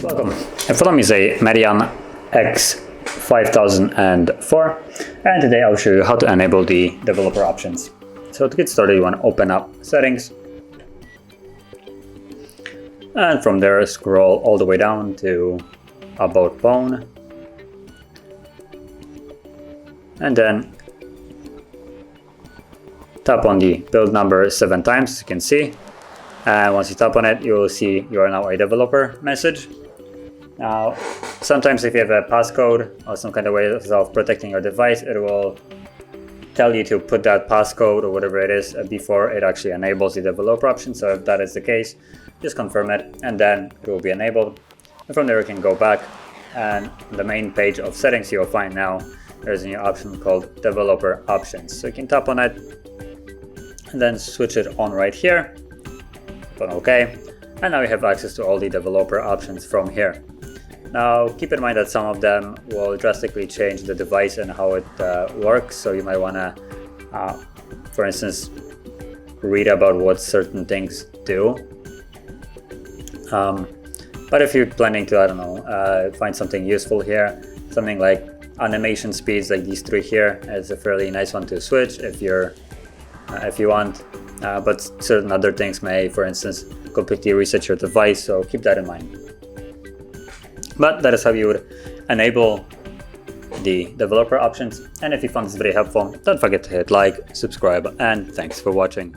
Welcome. In front of me is a MEDION X5004, and today I'll show you how to enable the developer options. So to get started, you want to open up Settings, and from there scroll all the way down to About Phone, and then tap on the build number 7 times, as you can see. And once you tap on it, you will see you are now a developer message. Now, sometimes if you have a passcode or some kind of way of protecting your device, it will tell you to put that passcode or whatever it is before it actually enables the developer option. So if that is the case, just confirm it and then it will be enabled. And from there you can go back, and on the main page of settings you will find now there's a new option called developer options. So you can tap on it and then switch it on right here. Tap on OK, and now you have access to all the developer options from here. Now keep in mind that some of them will drastically change the device and how it works, so you might want to, for instance, read about what certain things do. But if you're planning to, I don't know, find something useful here, something like animation speeds like these 3 here is a fairly nice one to switch if you want. But certain other things may, for instance, completely reset your device, so keep that in mind. But that is how you would enable the developer options. And if you found this video helpful, don't forget to hit like, subscribe, and thanks for watching.